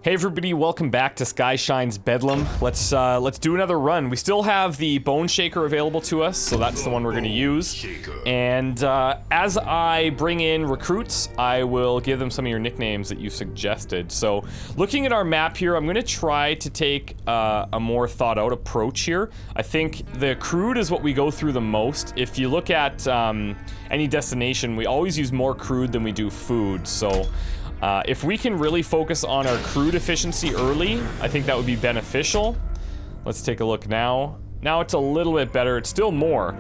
Hey everybody, welcome back to Skyshine's Bedlam. Let's do another run. We still have the Bone Shaker available to us, so that's the one we're gonna use. And as I bring in recruits, I will give them some of your nicknames that you suggested. So looking at our map here, I'm gonna try to take a more thought out approach here. I think the crude is what we go through the most. If you look at any destination, we always use more crude than we do food. So if we can really focus on our crude efficiency early, I think that would be beneficial. Let's take a look now. Now it's a little bit better. It's still more.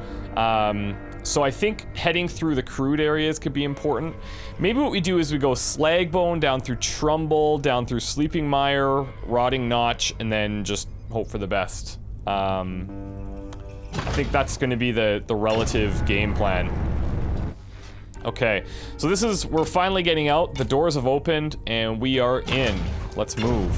So I think heading through the crude areas could be important. Maybe what we do is we go Slagbone, down through Trumbull, down through Sleeping Mire, Rotting Notch, and then just hope for the best. I think that's going to be the relative game plan. Okay, so this is, we're finally getting out, the doors have opened, and we are in. Let's move.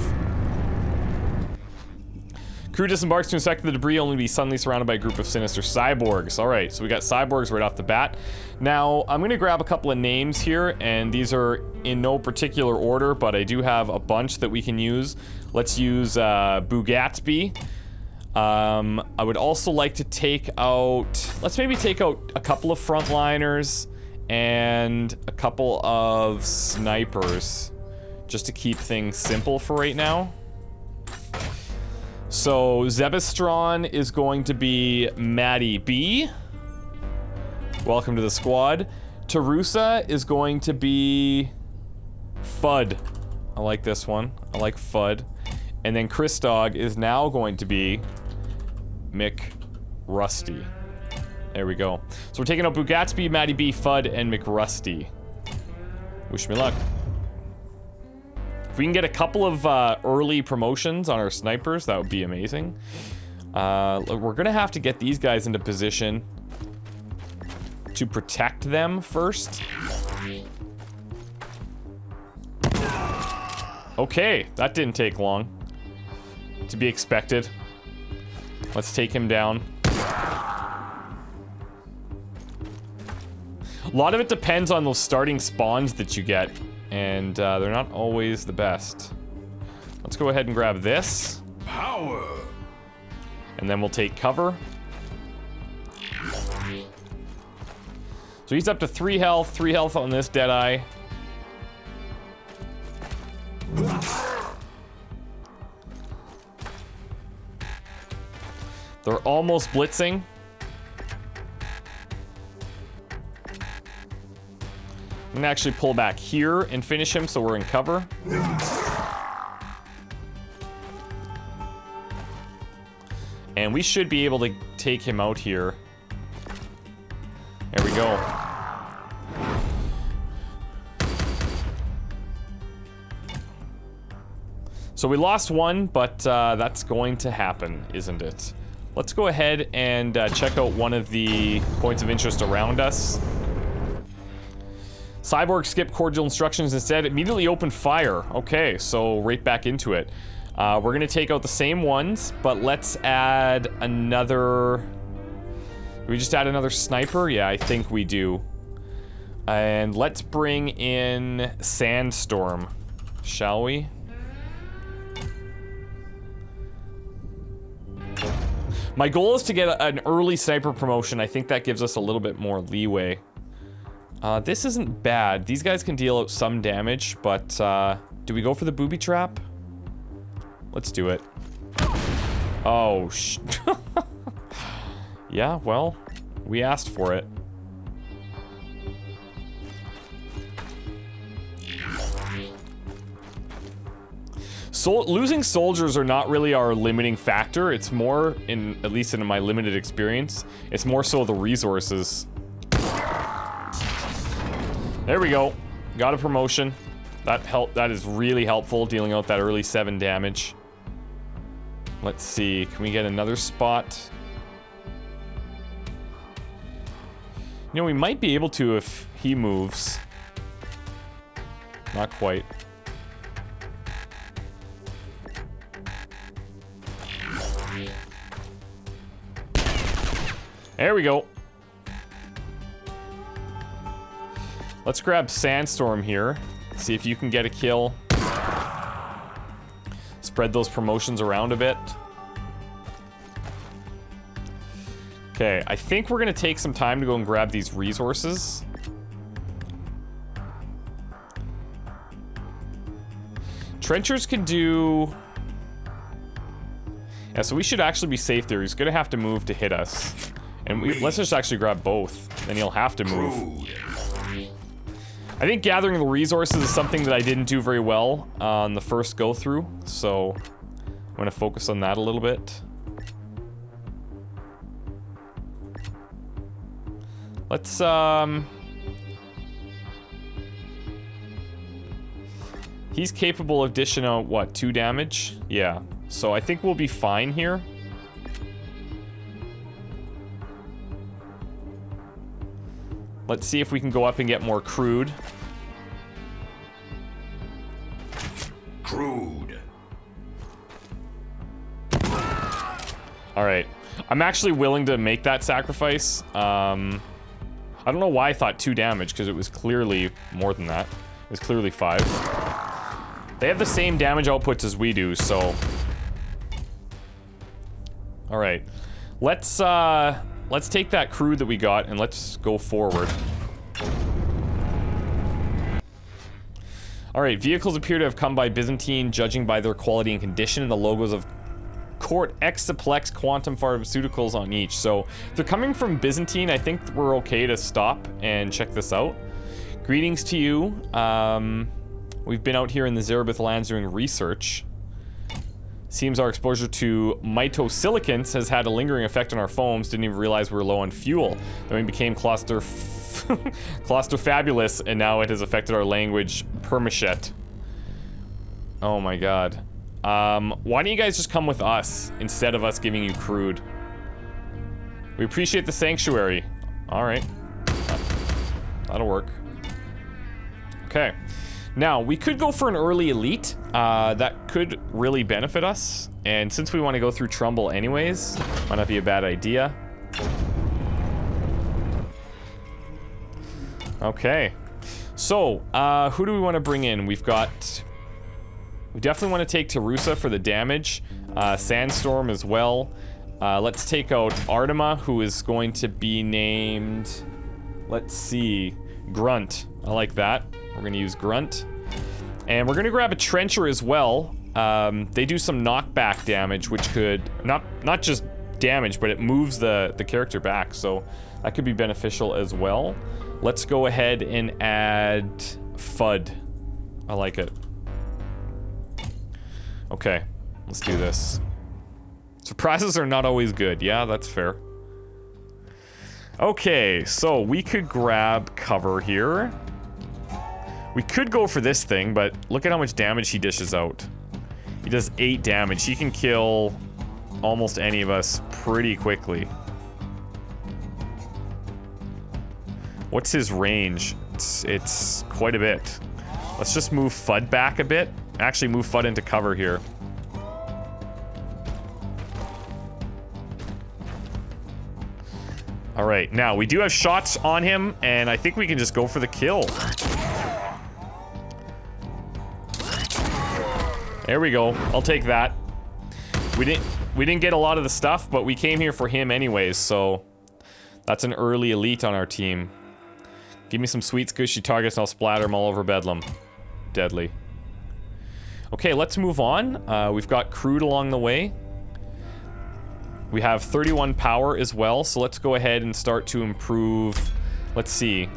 Crew disembarks to inspect the debris, only to be suddenly surrounded by a group of sinister cyborgs. Alright, so we got cyborgs right off the bat. Now, I'm gonna grab a couple of names here, and these are in no particular order, but I do have a bunch that we can use. Let's use Bugatsby. I would also like to take out, let's maybe take out a couple of frontliners and a couple of snipers, just to keep things simple for right now. So Zebestron is going to be Maddie B. Welcome to the squad. Tarusa is going to be Fud. I like this one. I like Fud. And then ChristopherOdd is now going to be McRusty. There we go. So we're taking out Bugatsby, Maddie B, Fud, and McRusty. Wish me luck. If we can get a couple of early promotions on our snipers, that would be amazing. We're gonna have to get these guys into position to protect them first. Okay, that didn't take long. To be expected. Let's take him down. A lot of it depends on those starting spawns that you get, and they're not always the best. Let's go ahead and grab this. Power. And then we'll take cover. So he's up to 3 health on this Deadeye. They're almost blitzing. I'm gonna actually pull back here and finish him so we're in cover. And we should be able to take him out here. There we go. So we lost one, but that's going to happen, isn't it? Let's go ahead and check out one of the points of interest around us. Cyborg skipped cordial instructions, instead immediately opened fire. Okay, so right back into it. We're gonna take out the same ones, but let's add another... Do we just add another sniper? Yeah, I think we do. And let's bring in Sandstorm, shall we? My goal is to get an early sniper promotion. I think that gives us a little bit more leeway. This isn't bad. These guys can deal out some damage, but do we go for the booby trap? Let's do it. Oh, yeah, well, we asked for it. Losing soldiers are not really our limiting factor. It's more, at least in my limited experience, it's more so the resources. There we go. Got a promotion. That is really helpful, dealing out that early 7 damage. Let's see. Can we get another spot? You know, we might be able to if he moves. Not quite. There we go. Let's grab Sandstorm here. See if you can get a kill. Spread those promotions around a bit. Okay, I think we're gonna take some time to go and grab these resources. Trenchers can do... Yeah, so we should actually be safe there. He's gonna have to move to hit us. And let's just actually grab both. Then he'll have to move. I think gathering the resources is something that I didn't do very well on the first go through. So I'm gonna focus on that a little bit. Let's he's capable of dishing out, what, 2 damage? Yeah. So I think we'll be fine here. Let's see if we can go up and get more crude. Crude. Alright. I'm actually willing to make that sacrifice. I don't know why I thought 2 damage, because it was clearly more than that. It was clearly 5. They have the same damage outputs as we do, so... Alright. Let's take that crude that we got and let's go forward. Alright, vehicles appear to have come by Byzantine, judging by their quality and condition, and the logos of Court Exaplex Quantum Pharmaceuticals on each. So, if they're coming from Byzantine, I think we're okay to stop and check this out. Greetings to you. We've been out here in the Zarabith lands doing research. Seems our exposure to mitosilicants has had a lingering effect on our foams. Didn't even realize we were low on fuel. Then we became claustrofabulous, and now it has affected our language, permashet. Oh my god. Why don't you guys just come with us instead of us giving you crude? We appreciate the sanctuary. Alright. That'll work. Okay. Now, we could go for an early elite. That could really benefit us. And since we want to go through Trumbull anyways, might not be a bad idea. Okay. So, who do we want to bring in? We definitely want to take Tarusa for the damage. Sandstorm as well. Let's take out Artima, who is going to be named... Let's see. Grunt. I like that. We're going to use Grunt. And we're going to grab a Trencher as well. They do some knockback damage, which could... Not just damage, but it moves the character back. So that could be beneficial as well. Let's go ahead and add FUD. I like it. Okay. Let's do this. Surprises are not always good. Yeah, that's fair. Okay, so we could grab cover here. We could go for this thing, but look at how much damage he dishes out. He does 8 damage. He can kill almost any of us pretty quickly. What's his range? It's quite a bit. Let's just move FUD back a bit. Actually, move FUD into cover here. Alright, now we do have shots on him, and I think we can just go for the kill. There we go. I'll take that. We didn't get a lot of the stuff, but we came here for him anyways, so that's an early elite on our team. Give me some sweet squishy targets and I'll splatter them all over Bedlam. Deadly. Okay, let's move on. We've got crude along the way. We have 31 power as well, so let's go ahead and start to improve. Let's see.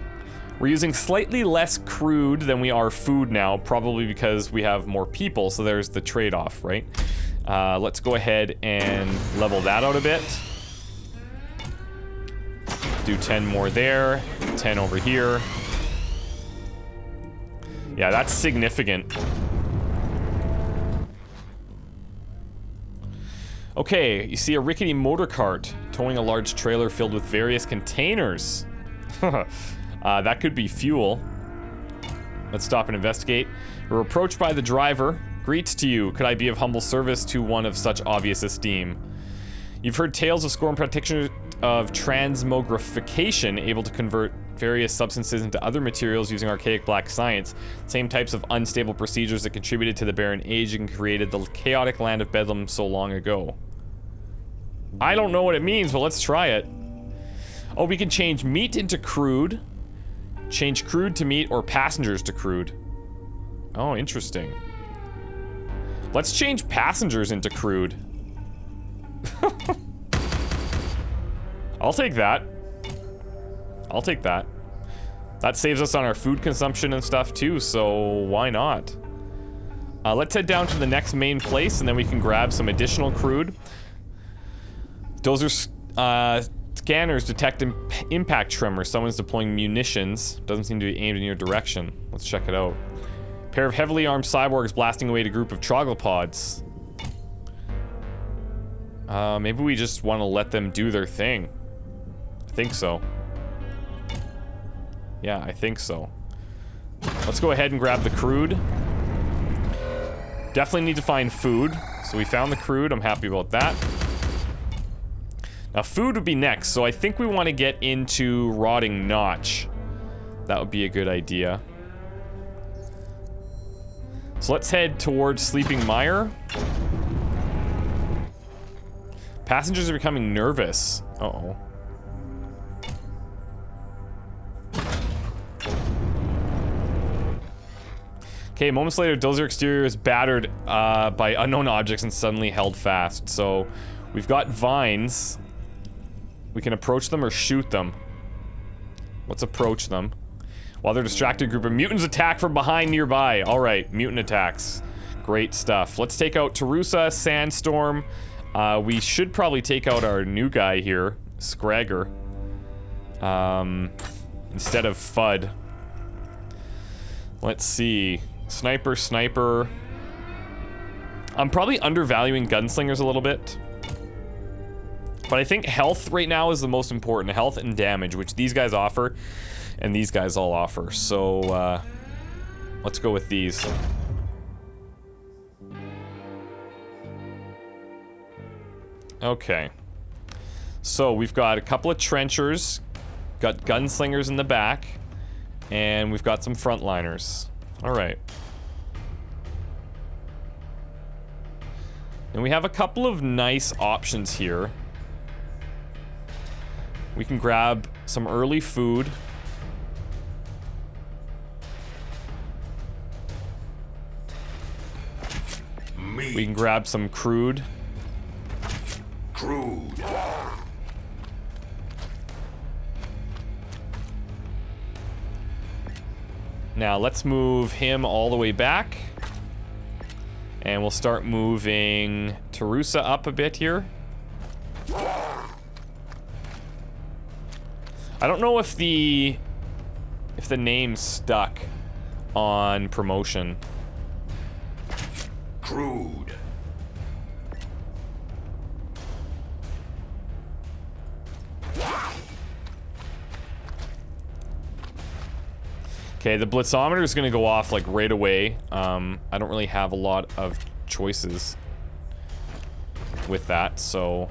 We're using slightly less crude than we are food now, probably because we have more people, so there's the trade-off, right? Let's go ahead and level that out a bit. Do 10 more there, 10 over here. Yeah, that's significant. Okay, you see a rickety motor cart towing a large trailer filled with various containers. That could be fuel. Let's stop and investigate. We're approached by the driver. Greets to you. Could I be of humble service to one of such obvious esteem? You've heard tales of Scorn of transmogrification, able to convert various substances into other materials using archaic black science. Same types of unstable procedures that contributed to the Barren Age and created the chaotic land of Bedlam so long ago. I don't know what it means, but let's try it. Oh, we can change meat into crude, change crude to meat, or passengers to crude. Oh, interesting. Let's change passengers into crude. I'll take that. I'll take that. That saves us on our food consumption and stuff too, so why not? Let's head down to the next main place and then we can grab some additional crude. Those are scanners detect impact tremors. Someone's deploying munitions. Doesn't seem to be aimed in your direction. Let's check it out. Pair of heavily armed cyborgs blasting away at a group of troglopods. Maybe we just want to let them do their thing. I think so. Yeah, I think so. Let's go ahead and grab the crude. Definitely need to find food. So we found the crude. I'm happy about that. Now food would be next. So I think we want to get into Rotting Notch. That would be a good idea. So let's head towards Sleeping Mire. Passengers are becoming nervous. Uh-oh. Okay, moments later, Dozer exterior is battered by unknown objects and suddenly held fast. So, we've got vines. We can approach them or shoot them. Let's approach them. While they're distracted, a group of mutants attack from behind nearby. Alright, mutant attacks. Great stuff. Let's take out Tarusa, Sandstorm. We should probably take out our new guy here, Scragger. Instead of Fudd. Let's see. Sniper. I'm probably undervaluing gunslingers a little bit. But I think health right now is the most important. Health and damage, which these guys offer. And these guys all offer. So, let's go with these. Okay. So, we've got a couple of trenchers. Got gunslingers in the back. And we've got some frontliners. Alright. And we have a couple of nice options here. We can grab some early food. Meat. We can grab some crude. Crude. Now let's move him all the way back. And we'll start moving Tarusa up a bit here. I don't know if the name stuck on promotion. Crude. Okay, the blitzometer is gonna go off like right away. I don't really have a lot of choices with that, so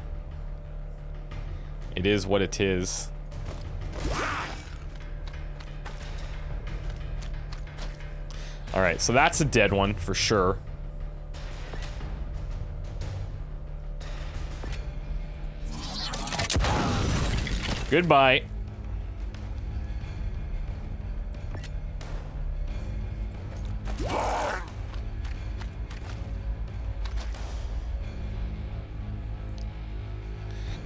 it is what it is. Alright, so that's a dead one for sure. Goodbye.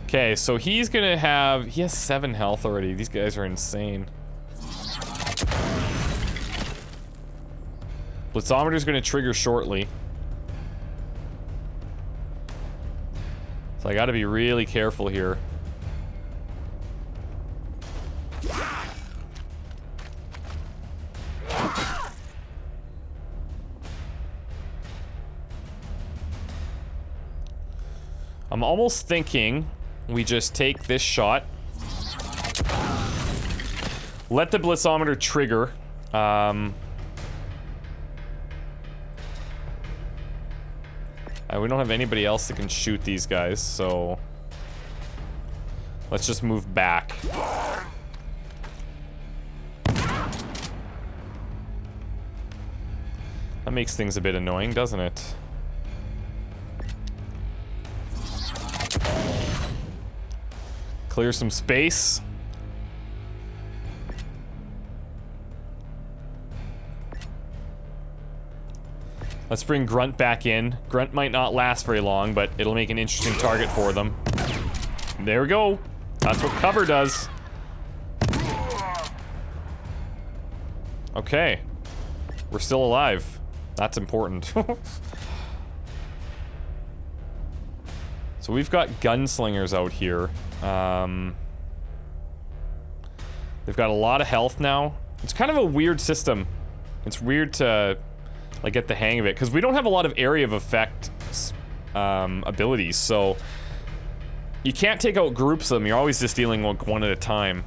Okay, so he's gonna have... He has 7 health already. These guys are insane. Blitzometer's gonna trigger shortly. So I gotta be really careful here. I'm almost thinking we just take this shot. Let the blitzometer trigger. We don't have anybody else that can shoot these guys, so Let's just move back. That makes things a bit annoying, doesn't it? Clear some space. Let's bring Grunt back in. Grunt might not last very long, but it'll make an interesting target for them. There we go. That's what cover does. Okay. We're still alive. That's important. So we've got gunslingers out here. They've got a lot of health now. It's kind of a weird system. It's weird to like get the hang of it because we don't have a lot of area of effect abilities, so you can't take out groups of them. You're always just dealing with one at a time.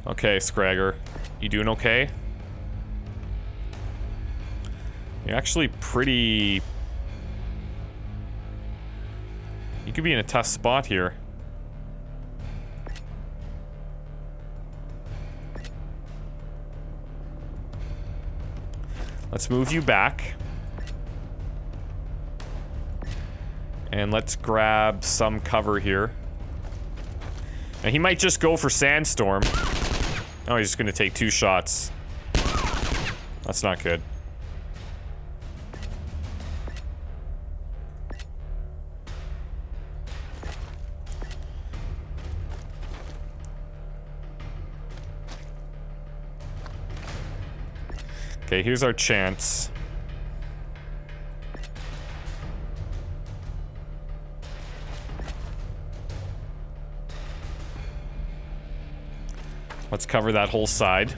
Okay, Scragger. You doing okay? You're actually pretty... You could be in a tough spot here. Let's move you back. And let's grab some cover here. And he might just go for Sandstorm. Oh, he's just gonna take 2 shots. That's not good. Okay, here's our chance. Let's cover that whole side.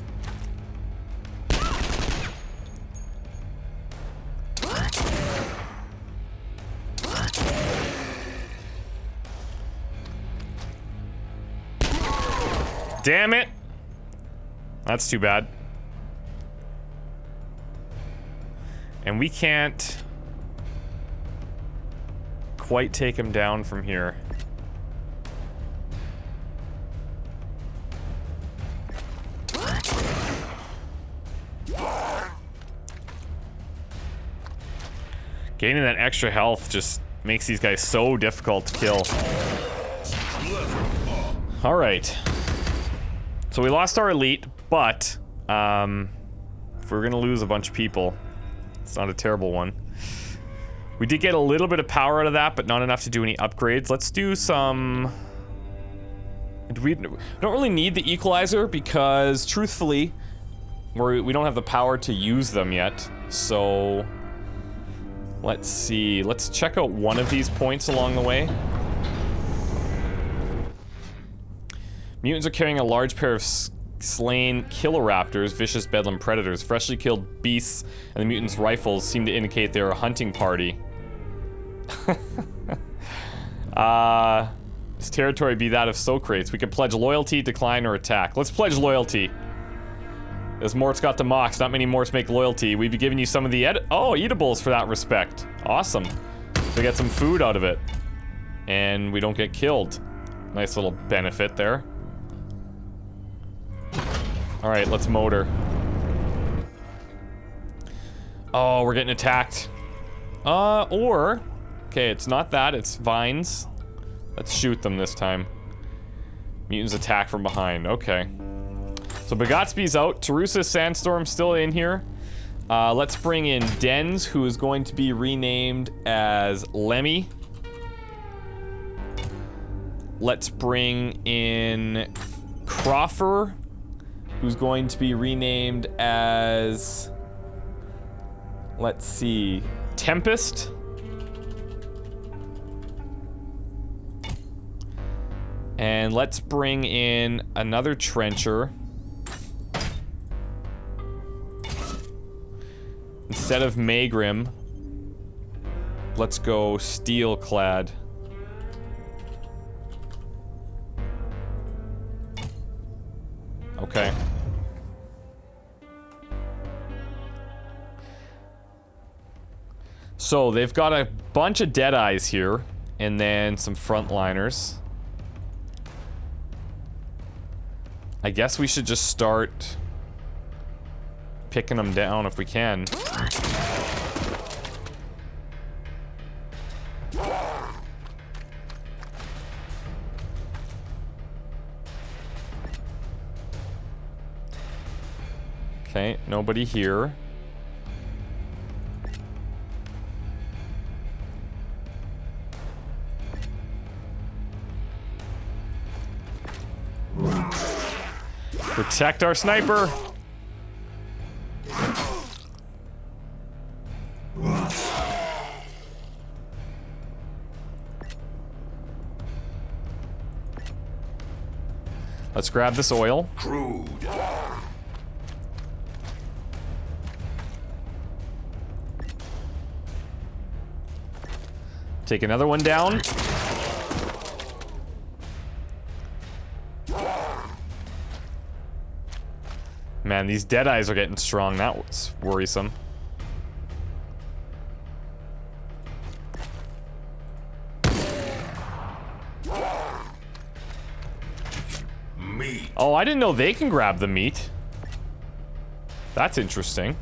Damn it! That's too bad. And we can't quite take him down from here. Gaining that extra health just makes these guys so difficult to kill. Alright. So we lost our elite, but if we're gonna lose a bunch of people, it's not a terrible one. We did get a little bit of power out of that, but not enough to do any upgrades. Let's do some... We don't really need the equalizer because, truthfully, we don't have the power to use them yet. So... let's see. Let's check out one of these points along the way. Mutants are carrying a large pair of slain kiloraptors, vicious bedlam predators. Freshly killed beasts and the mutants' rifles seem to indicate they're a hunting party. This territory be that of Socrates. We can pledge loyalty, decline, or attack. Let's pledge loyalty. As Mort's got the mocks, not many Morts make loyalty. We'd be giving you some of the eatables for that respect. Awesome. We get some food out of it. And we don't get killed. Nice little benefit there. Alright, let's motor. Oh, we're getting attacked. Okay, it's not that, it's vines. Let's shoot them this time. Mutants attack from behind, okay. So Bagatsby's out, Tarusa's Sandstorm's still in here. Let's bring in Dens, who is going to be renamed as Lemmy. Let's bring in Crawford, who's going to be renamed as... let's see... Tempest. And let's bring in another trencher. Instead of Magrim, let's go Steel-clad. Okay. So they've got a bunch of dead eyes here, and then some frontliners. I guess we should just start picking them down if we can. Okay, nobody here. Protect our sniper. Let's grab this oil. Crude. Take another one down. Man, these dead eyes are getting strong. That was worrisome. Meat. Oh, I didn't know they can grab the meat. That's interesting.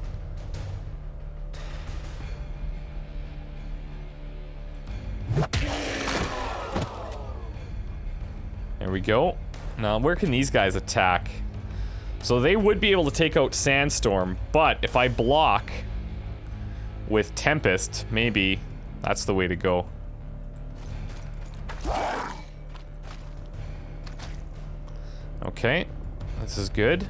There we go. Now, where can these guys attack? So they would be able to take out Sandstorm, but if I block with Tempest, maybe that's the way to go. Okay, this is good.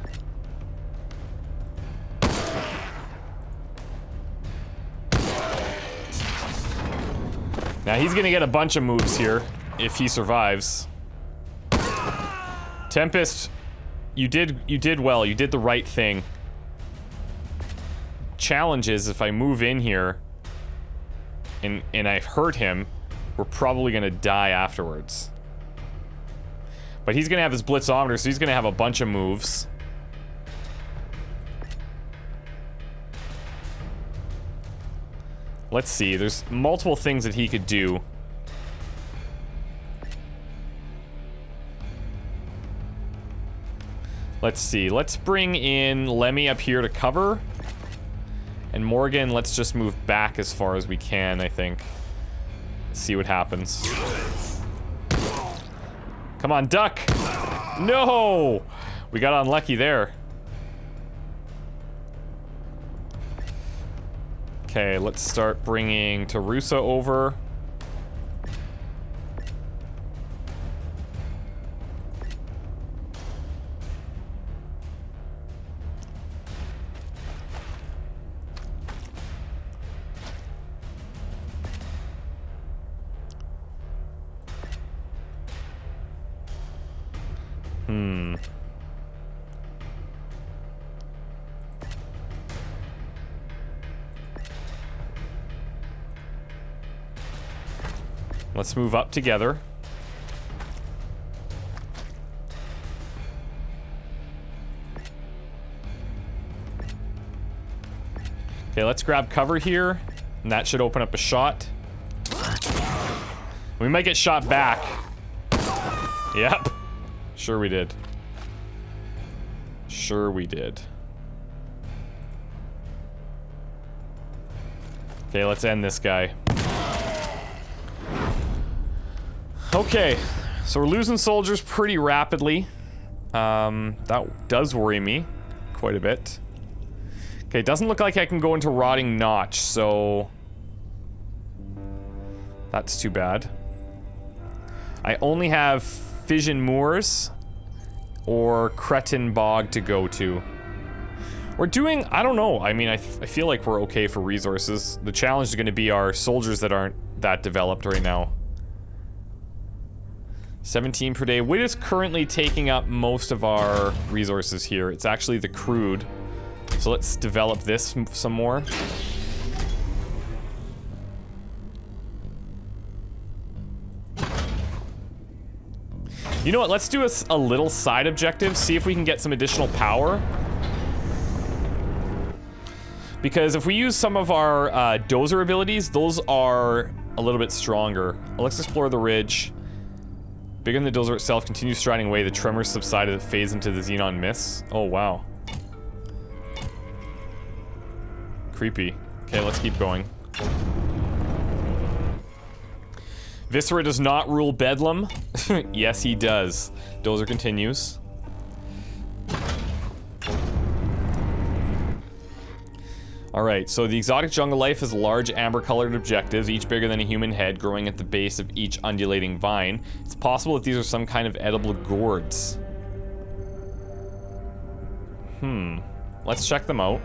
Now he's gonna get a bunch of moves here if he survives. Tempest, you did well. You did the right thing. Challenge is if I move in here and I hurt him, we're probably gonna die afterwards. But he's gonna have his blitzometer, so he's gonna have a bunch of moves. Let's see, there's multiple things that he could do. Let's see, let's bring in Lemmy up here to cover. And Morgan, let's just move back as far as we can, I think. See what happens. Come on, duck! No! We got unlucky there. Okay, let's start bringing Tarusa over. Let's move up together. Okay, let's grab cover here, and that should open up a shot. We might get shot back. Yep. Sure we did. Sure we did. Okay, let's end this guy. Okay, so we're losing soldiers pretty rapidly. That does worry me quite a bit. Okay, it doesn't look like I can go into Rotting Notch, so that's too bad. I only have Fission Moors or Cretin Bog to go to. We're doing, I don't know, I mean, I feel like we're okay for resources. The challenge is going to be our soldiers that aren't that developed right now. 17 per day. Wood is currently taking up most of our resources here. It's actually the crude. So let's develop this some more. You know what? Let's do a little side objective. See if we can get some additional power. Because if we use some of our dozer abilities, those are a little bit stronger. Let's explore the ridge. Bigger than the dozer itself, continues striding away. The tremors subside as it fades into the xenon mists. Oh, wow. Creepy. Okay, let's keep going. Viscera does not rule Bedlam. Yes, he does. Dozer continues. Alright, so the exotic jungle life has large amber-colored objectives, each bigger than a human head, growing at the base of each undulating vine. It's possible that these are some kind of edible gourds. Let's check them out.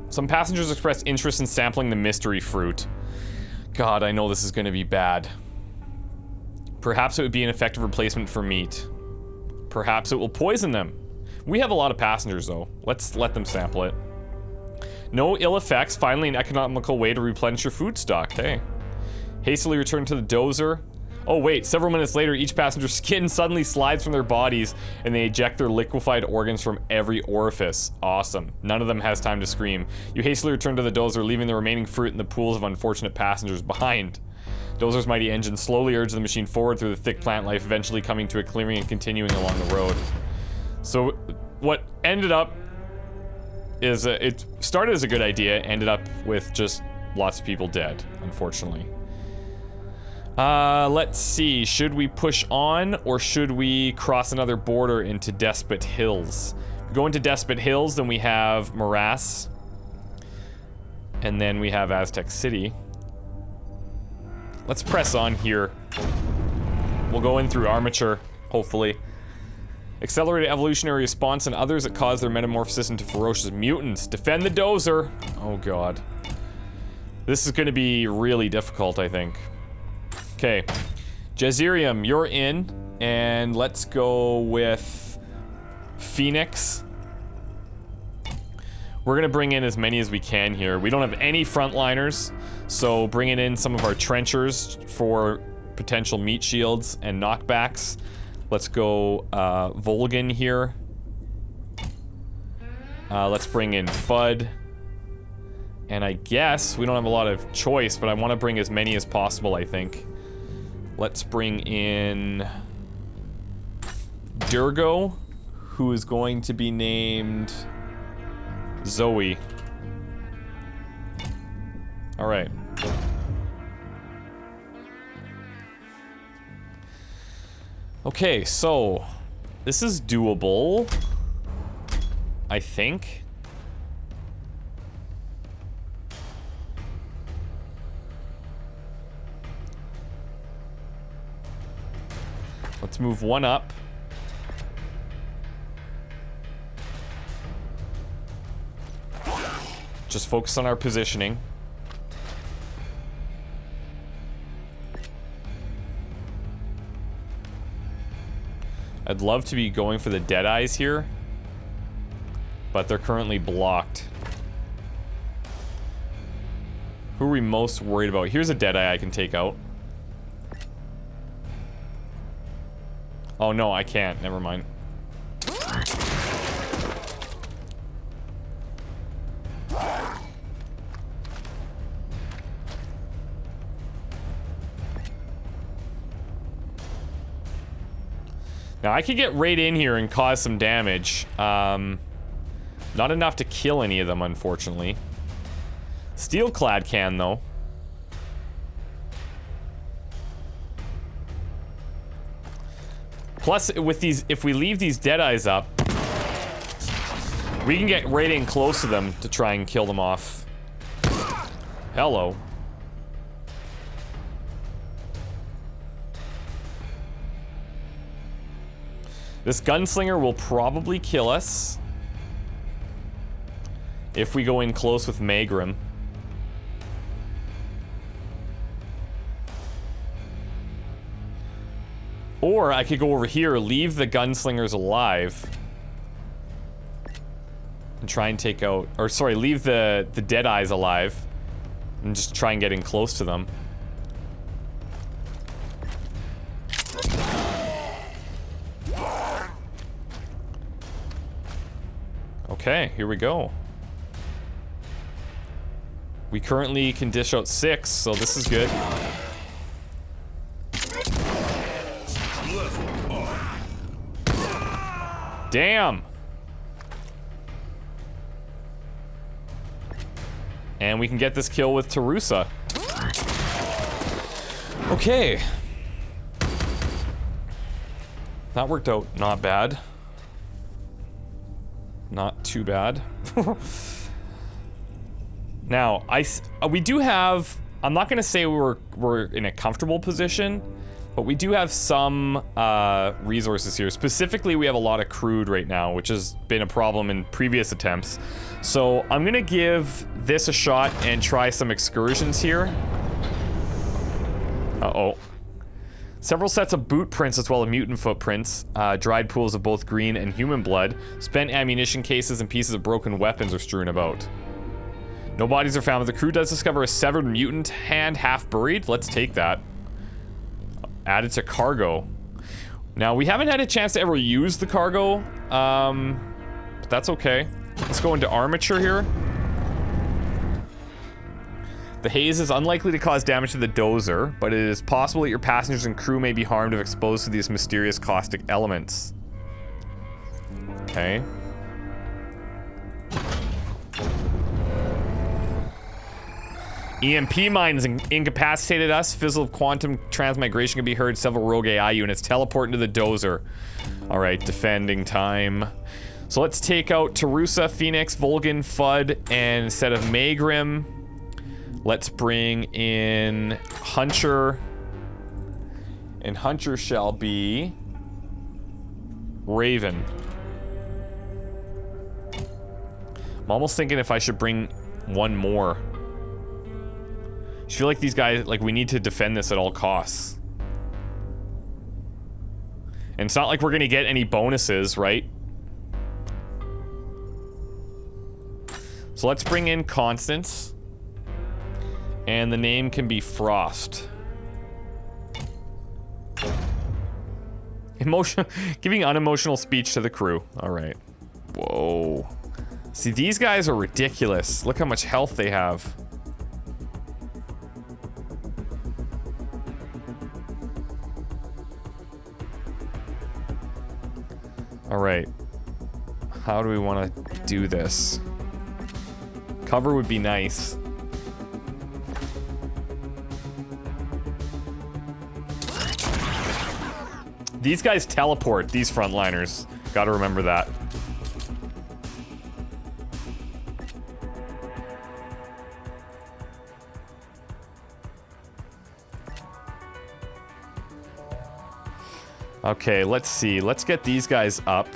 Some passengers expressed interest in sampling the mystery fruit. God, I know this is going to be bad. Perhaps it would be an effective replacement for meat. Perhaps it will poison them. We have a lot of passengers, though. Let's let them sample it. No ill effects. Finally, an economical way to replenish your food stock. Hey. Hastily return to the dozer. Oh, wait. Several minutes later, each passenger's skin suddenly slides from their bodies, and they eject their liquefied organs from every orifice. Awesome. None of them has time to scream. You hastily return to the dozer, leaving the remaining fruit in the pools of unfortunate passengers behind. Dozer's mighty engine slowly urged the machine forward through the thick plant life, eventually coming to a clearing and continuing along the road. So what ended up is it started as a good idea, ended up with just lots of people dead, unfortunately. Let's see, should we push on or should we cross another border into Despot Hills? If we go into Despot Hills, then we have Morass, and then we have Aztec City. Let's press on here. We'll go in through Armature, hopefully. Accelerated evolutionary response and others that cause their metamorphosis into ferocious mutants. Defend the dozer. Oh god. This is going to be really difficult, I think. Okay. Jezerium, you're in. And let's go with Phoenix. We're going to bring in as many as we can here. We don't have any frontliners, so bringing in some of our trenchers for potential meat shields and knockbacks. Let's go Volgan here. Let's bring in Fudd. And I guess we don't have a lot of choice, but I want to bring as many as possible, I think. Let's bring in Durgo, who is going to be named Zoe. All right. Okay, so this is doable, I think. Let's move one up. Just focus on our positioning. I'd love to be going for the Deadeyes here, but they're currently blocked. Who are we most worried about? Here's a Deadeye I can take out. Oh no, I can't. Never mind. Now, I could get right in here and cause some damage. Not enough to kill any of them, unfortunately. Steelclad can, though. Plus, with these, if we leave these Deadeyes up, we can get right in close to them to try and kill them off. Hello. This gunslinger will probably kill us if we go in close with Magrim. Or I could go over here, leave the gunslingers alive, and try and take out, or sorry, leave the Deadeyes alive, and just try and get in close to them. Okay, here we go. We currently can dish out 6, so this is good. Damn! And we can get this kill with Tarusa. Okay. That worked out not bad. Not too bad. Now, we do have... I'm not gonna say we're in a comfortable position, but we do have some resources here. Specifically, we have a lot of crude right now, which has been a problem in previous attempts. So I'm gonna give this a shot and try some excursions here. Uh-oh. Several sets of boot prints as well as mutant footprints, dried pools of both green and human blood, spent ammunition cases and pieces of broken weapons are strewn about. No bodies are found, but the crew does discover a severed mutant hand half buried. Let's take that. Added to cargo. Now, we haven't had a chance to ever use the cargo, but that's okay. Let's go into armature here. The haze is unlikely to cause damage to the dozer, but it is possible that your passengers and crew may be harmed if exposed to these mysterious caustic elements. Okay. EMP mines incapacitated us. Fizzle of quantum transmigration can be heard. Several rogue AI units teleport into the dozer. Alright, defending time. So let's take out Tarusa, Phoenix, Volgan, Fudd, and instead of Maegrim, let's bring in Hunter. And Hunter shall be Raven. I'm almost thinking if I should bring one more. I feel like these guys, like, we need to defend this at all costs. And it's not like we're gonna get any bonuses, right? So let's bring in Constance. And the name can be Frost. Giving unemotional speech to the crew. Alright. Whoa. See, these guys are ridiculous. Look how much health they have. Alright. How do we want to do this? Cover would be nice. These guys teleport, these frontliners. Gotta remember that. Okay, let's see. Let's get these guys up.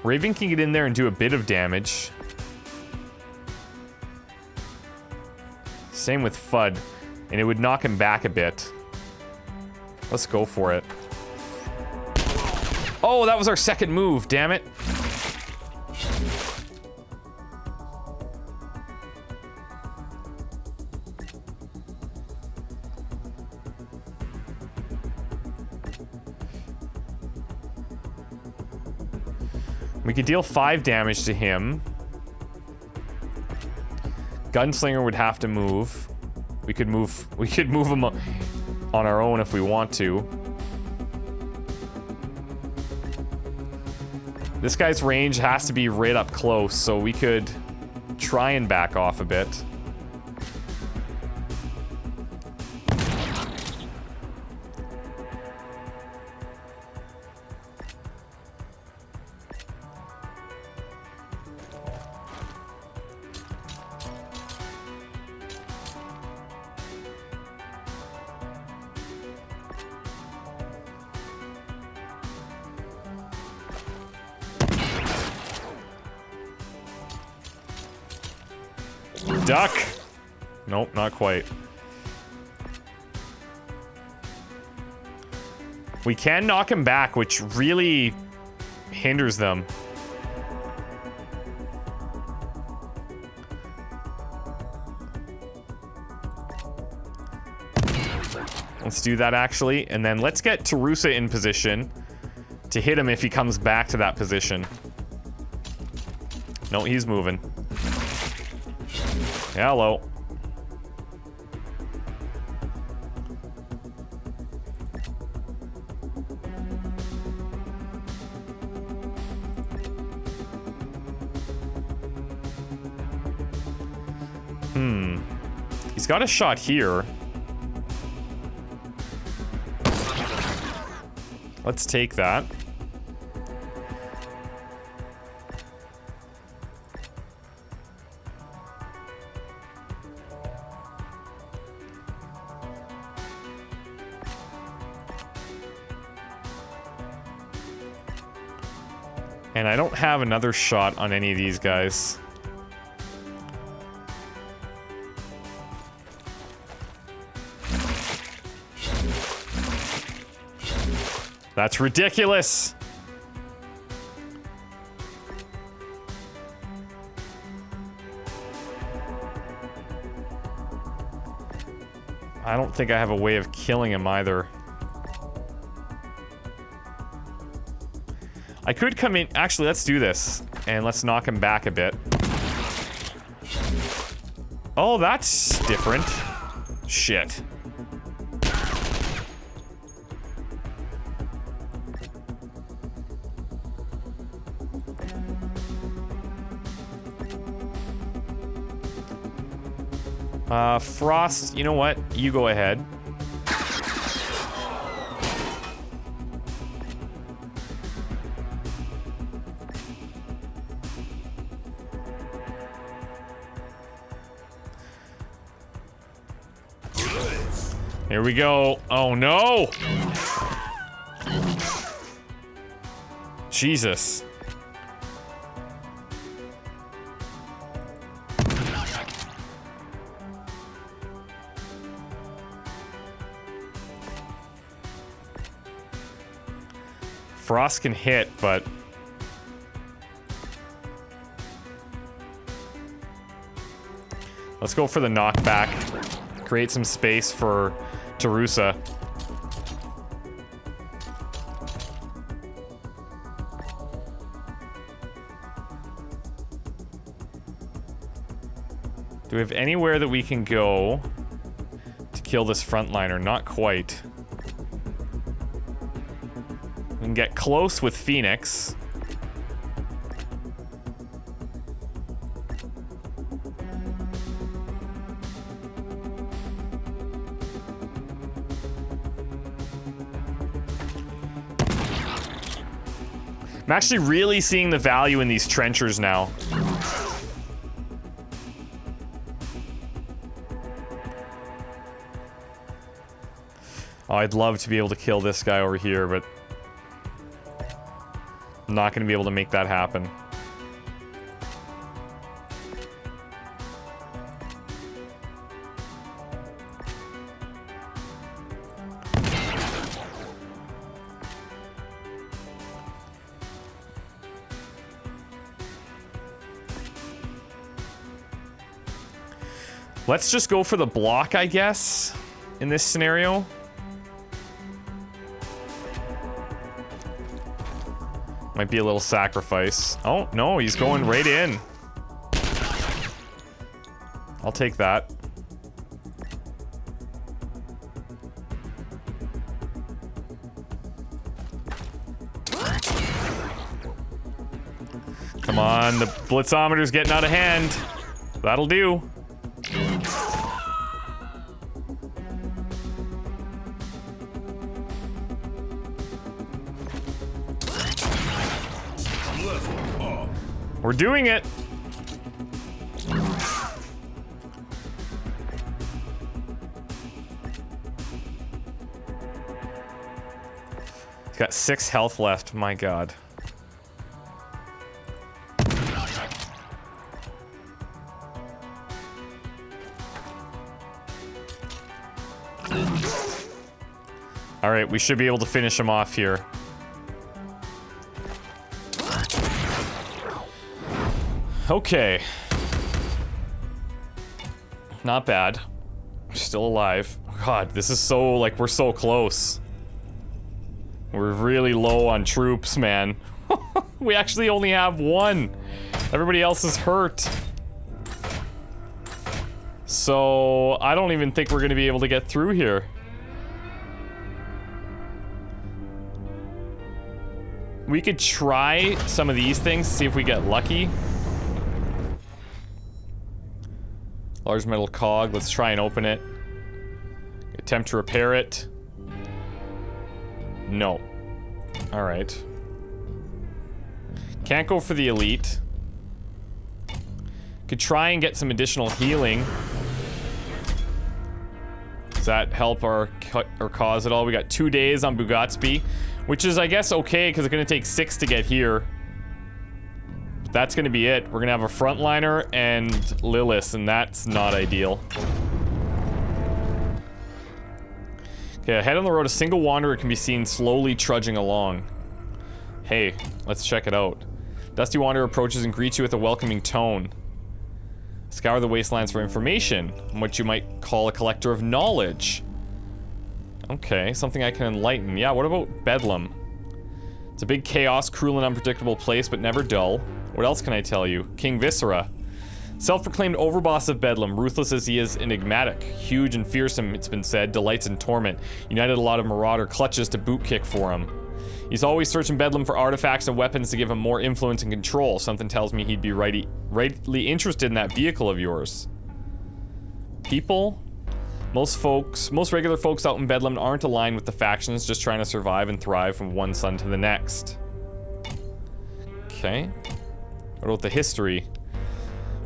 Raven can get in there and do a bit of damage. Same with Fudd. And it would knock him back a bit. Let's go for it. Oh, that was our second move, damn it. We could deal 5 damage to him. Gunslinger would have to move. We could move him on our own if we want to. This guy's range has to be right up close, so we could try and back off a bit. Duck! Nope, not quite. We can knock him back, which really hinders them. Let's do that, actually. And then let's get Tarusa in position to hit him if he comes back to that position. No, he's moving. Hello. He's got a shot here. Let's take that. And I don't have another shot on any of these guys. That's ridiculous. I don't think I have a way of killing him either. I could come in. Actually, let's do this. And let's knock him back a bit. Oh, that's different. Shit. Frost, you know what? You go ahead. Here we go. Oh, no! Jesus. Frost can hit, but... let's go for the knockback. Create some space for Tarusa. Do we have anywhere that we can go to kill this frontliner? Not quite. We can get close with Phoenix. I'm actually really seeing the value in these trenchers now. Oh, I'd love to be able to kill this guy over here, but I'm not going to be able to make that happen. Let's just go for the block, I guess, in this scenario. Might be a little sacrifice. Oh, no, he's going right in. I'll take that. Come on, the blitzometer's getting out of hand. That'll do. We're doing it. He's got 6 health left. My God. All right, we should be able to finish him off here. Okay. Not bad. Still alive. God, this is so, like, we're so close. We're really low on troops, man. We actually only have one. Everybody else is hurt. So, I don't even think we're gonna be able to get through here. We could try some of these things, see if we get lucky. Large metal cog, let's try and open it. Attempt to repair it. No. Alright. Can't go for the elite. Could try and get some additional healing. Does that help our cause at all? We got 2 days on Bugatsby, which is, I guess, okay, because it's going to take 6 to get here. But that's going to be it. We're going to have a frontliner and Lilith, and that's not ideal. Okay, ahead on the road, a single wanderer can be seen slowly trudging along. Hey, let's check it out. Dusty Wanderer approaches and greets you with a welcoming tone. Scour the wastelands for information, what you might call a collector of knowledge. Okay, something I can enlighten. Yeah, what about Bedlam? It's a big chaos, cruel and unpredictable place, but never dull. What else can I tell you? King Viscera. Self-proclaimed overboss of Bedlam, ruthless as he is enigmatic. Huge and fearsome, it's been said, delights in torment. United a lot of marauder clutches to boot kick for him. He's always searching Bedlam for artifacts and weapons to give him more influence and control. Something tells me he'd be rightly interested in that vehicle of yours. People? Most regular folks out in Bedlam aren't aligned with the factions, just trying to survive and thrive from one sun to the next. Okay. What about the history?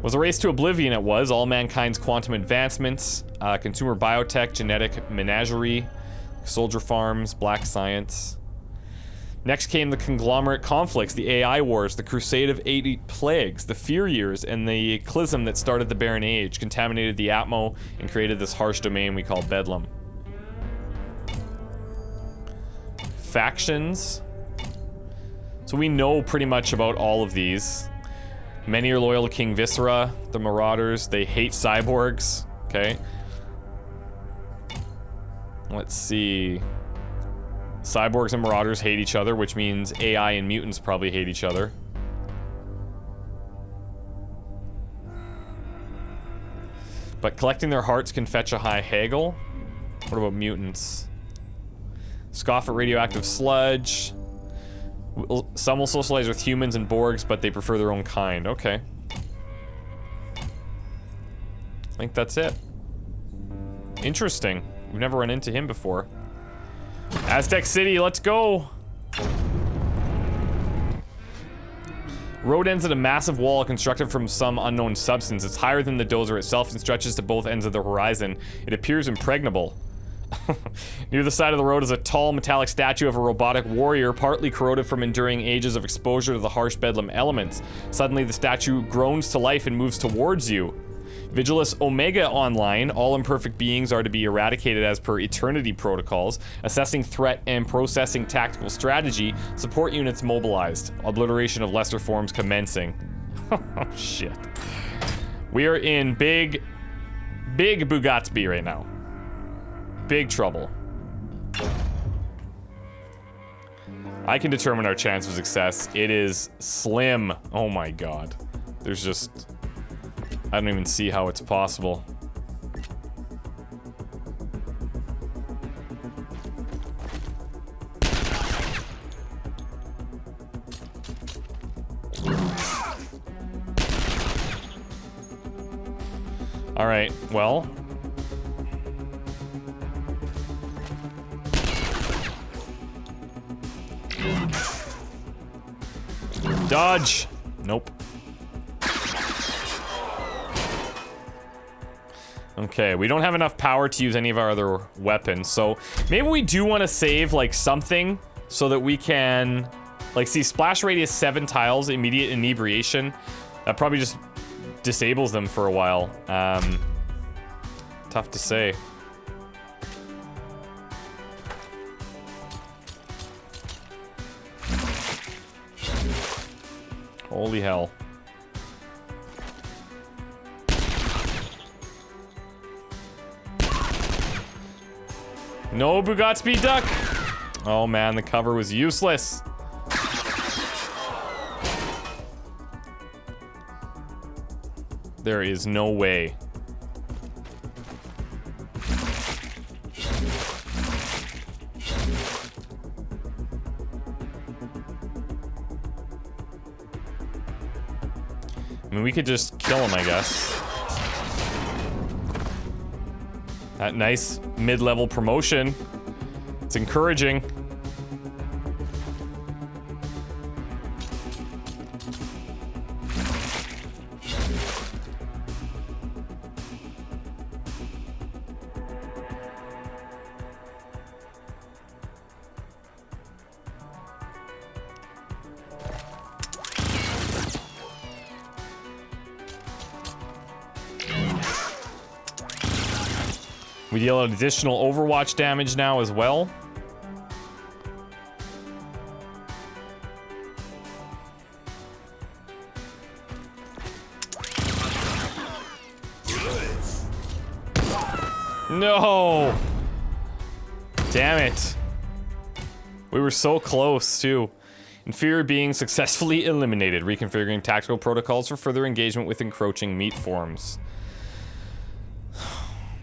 Was a race to oblivion, it was. All mankind's quantum advancements, consumer biotech, genetic menagerie, soldier farms, black science. Next came the conglomerate conflicts, the AI wars, the crusade of 80 plagues, the fear years, and the clism that started the Barren Age, contaminated the Atmo, and created this harsh domain we call Bedlam. Factions. So we know pretty much about all of these. Many are loyal to King Viscera, the Marauders. They hate cyborgs. Okay. Let's see. Cyborgs and Marauders hate each other, which means AI and mutants probably hate each other. But collecting their hearts can fetch a high haggle. What about mutants? Scoff at radioactive sludge. Some will socialize with humans and Borgs, but they prefer their own kind. Okay. I think that's it. Interesting. We've never run into him before. Aztec City, let's go! Road ends at a massive wall constructed from some unknown substance. It's higher than the dozer itself and stretches to both ends of the horizon. It appears impregnable. Near the side of the road is a tall metallic statue of a robotic warrior, partly corroded from enduring ages of exposure to the harsh Bedlam elements. Suddenly the statue groans to life and moves towards you. Vigilus Omega Online, all imperfect beings are to be eradicated as per Eternity protocols. Assessing threat and processing tactical strategy. Support units mobilized. Obliteration of lesser forms commencing. Oh shit. We are in big Bugatsby right now. Big trouble. I can determine our chance of success. It is slim. Oh my god. There's just... I don't even see how it's possible. Alright, well... Dodge! Nope. Okay, we don't have enough power to use any of our other weapons, so maybe we do want to save, like, something so that we can... Like, see, splash radius 7 tiles, immediate inebriation. That probably just disables them for a while. Tough to say. Holy hell. No Bugatsby duck. Oh man, the cover was useless. There is no way. I mean, we could just kill him, I guess. That nice mid-level promotion. It's encouraging. We deal additional Overwatch damage now as well. No! Damn it. We were so close, too. Inferior being successfully eliminated. Reconfiguring tactical protocols for further engagement with encroaching meat forms.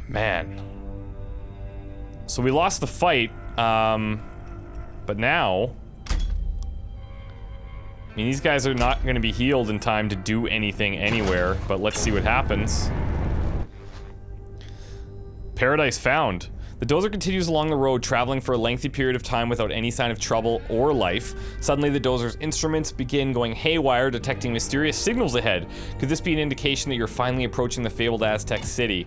Man. So we lost the fight, but now... I mean, these guys are not going to be healed in time to do anything anywhere, but let's see what happens. Paradise found. The dozer continues along the road, traveling for a lengthy period of time without any sign of trouble or life. Suddenly, the dozer's instruments begin going haywire, detecting mysterious signals ahead. Could this be an indication that you're finally approaching the fabled Aztec city?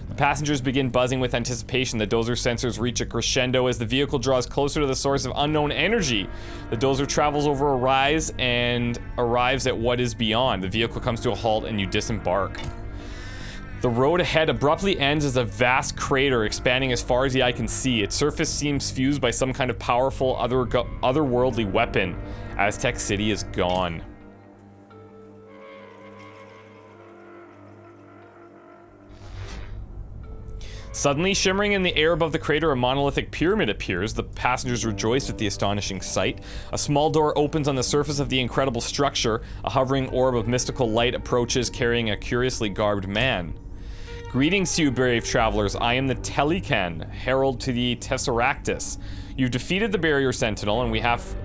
The passengers begin buzzing with anticipation. The dozer sensors reach a crescendo as the vehicle draws closer to the source of unknown energy. The dozer travels over a rise and arrives at what is beyond. The vehicle comes to a halt and you disembark. The road ahead abruptly ends as a vast crater expanding as far as the eye can see. Its surface seems fused by some kind of powerful otherworldly weapon. Aztec City is gone. Suddenly, shimmering in the air above the crater, a monolithic pyramid appears. The passengers rejoice at the astonishing sight. A small door opens on the surface of the incredible structure. A hovering orb of mystical light approaches, carrying a curiously garbed man. Greetings to you, brave travelers. I am the Telican, herald to the Tesseractus. You've defeated the barrier sentinel, and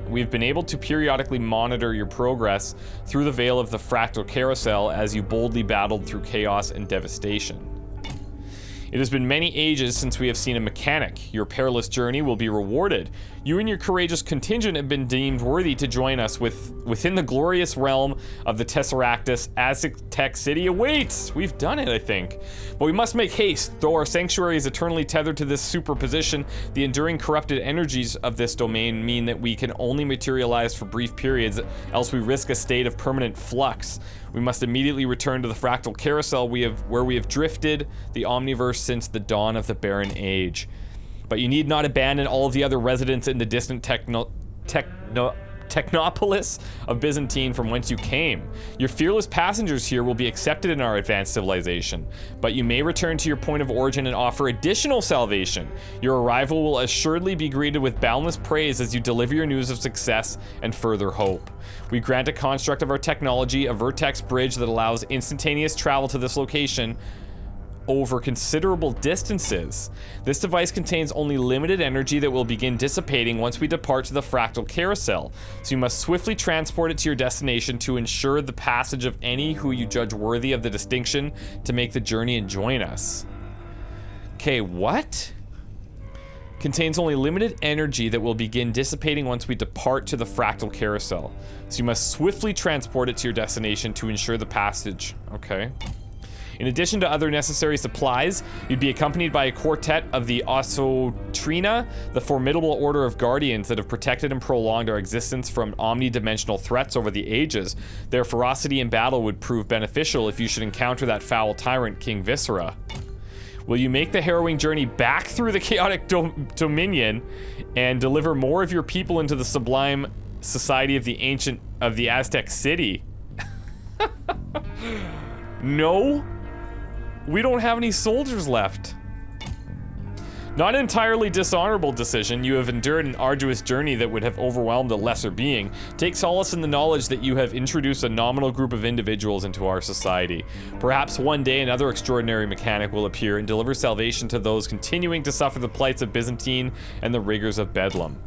we've been able to periodically monitor your progress through the veil of the fractal carousel as you boldly battled through chaos and devastation. It has been many ages since we have seen a mechanic. Your perilous journey will be rewarded. You and your courageous contingent have been deemed worthy to join us within the glorious realm of the Tesseractus. Aztec City awaits! We've done it, I think. But we must make haste. Though our sanctuary is eternally tethered to this superposition, the enduring corrupted energies of this domain mean that we can only materialize for brief periods, else we risk a state of permanent flux. We must immediately return to the fractal carousel where we have drifted the omniverse since the dawn of the Barren Age. But you need not abandon all of the other residents in the distant Technopolis of Byzantine from whence you came. Your fearless passengers here will be accepted in our advanced civilization, but you may return to your point of origin and offer additional salvation. Your arrival will assuredly be greeted with boundless praise as you deliver your news of success and further hope. We grant a construct of our technology, a vertex bridge that allows instantaneous travel to this location over considerable distances. This device contains only limited energy that will begin dissipating once we depart to the fractal carousel, so you must swiftly transport it to your destination to ensure the passage of any who you judge worthy of the distinction to make the journey and join us. Okay, what? Contains only limited energy that will begin dissipating once we depart to the fractal carousel, so you must swiftly transport it to your destination to ensure the passage. Okay. In addition to other necessary supplies, you'd be accompanied by a quartet of the Osotrina, the formidable order of guardians that have protected and prolonged our existence from omnidimensional threats over the ages. Their ferocity in battle would prove beneficial if you should encounter that foul tyrant, King Viscera. Will you make the harrowing journey back through the chaotic dominion and deliver more of your people into the sublime society of the Aztec City? No? We don't have any soldiers left. Not an entirely dishonorable decision. You have endured an arduous journey that would have overwhelmed a lesser being. Take solace in the knowledge that you have introduced a nominal group of individuals into our society. Perhaps one day another extraordinary mechanic will appear and deliver salvation to those continuing to suffer the plights of Byzantine and the rigors of Bedlam.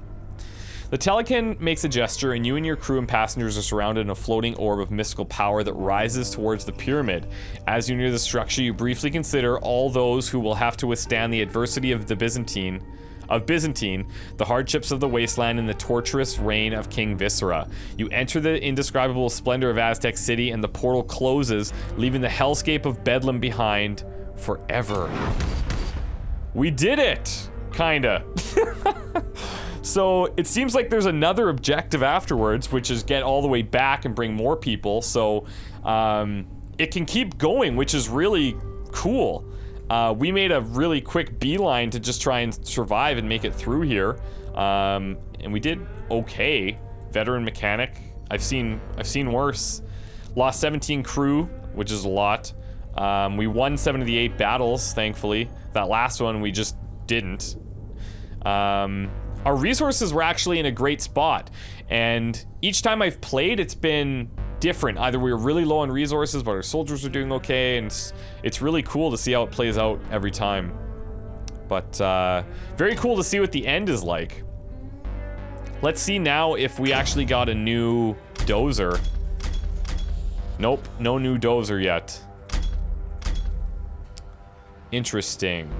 The Telekin makes a gesture, and you and your crew and passengers are surrounded in a floating orb of mystical power that rises towards the pyramid. As you near the structure, you briefly consider all those who will have to withstand the adversity of Byzantine, the hardships of the wasteland, and the torturous reign of King Viscera. You enter the indescribable splendor of Aztec City, and the portal closes, leaving the hellscape of Bedlam behind forever. We did it! Kinda. So it seems like there's another objective afterwards, which is get all the way back and bring more people. So it can keep going, which is really cool. We made a really quick beeline to just try and survive and make it through here. And we did okay. Veteran mechanic. I've seen worse. Lost 17 crew, which is a lot. We won 7 of the 8 battles, thankfully. That last one we just didn't. Our resources were actually in a great spot, and each time I've played, it's been different. Either we were really low on resources, but our soldiers are doing okay, and it's really cool to see how it plays out every time. But very cool to see what the end is like. Let's see now if we actually got a new dozer. Nope, no new dozer yet. Interesting.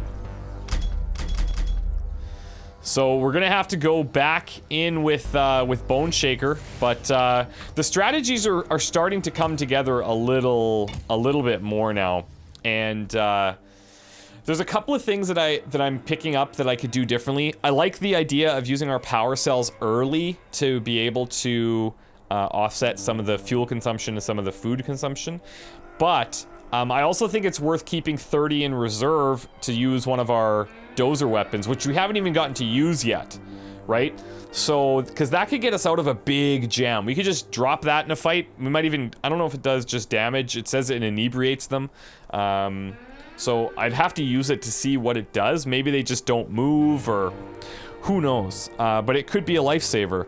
So we're gonna have to go back in with Bone Shaker, but the strategies are starting to come together a little bit more now, and there's a couple of things that I'm picking up that I could do differently. I like the idea of using our power cells early to be able to offset some of the fuel consumption and some of the food consumption, but I also think it's worth keeping 30 in reserve to use one of our dozer weapons, which we haven't even gotten to use yet, right? So, because that could get us out of a big jam. We could just drop that in a fight. We might even, I don't know if it does just damage. It says it inebriates them. So I'd have to use it to see what it does. Maybe they just don't move, or who knows. But it could be a lifesaver.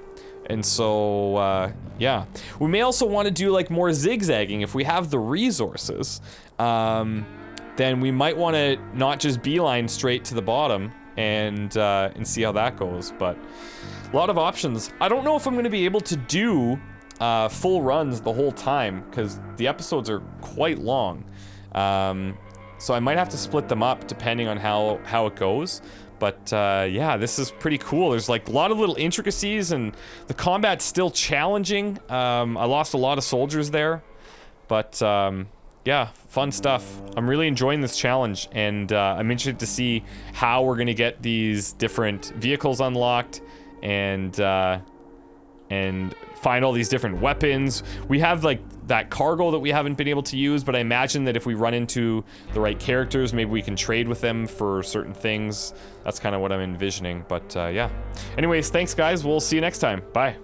And so, yeah. We may also want to do like more zigzagging if we have the resources. Then we might want to not just beeline straight to the bottom and see how that goes. But a lot of options. I don't know if I'm going to be able to do full runs the whole time, because the episodes are quite long. So I might have to split them up depending on how it goes. But yeah, this is pretty cool. There's like a lot of little intricacies, and the combat's still challenging. I lost a lot of soldiers there, but yeah, fun stuff. I'm really enjoying this challenge, and I'm interested to see how we're gonna get these different vehicles unlocked, and find all these different weapons. We have like that cargo that we haven't been able to use, but I imagine that if we run into the right characters, maybe we can trade with them for certain things. That's kind of what I'm envisioning, but yeah. Anyways, thanks guys, we'll see you next time. Bye.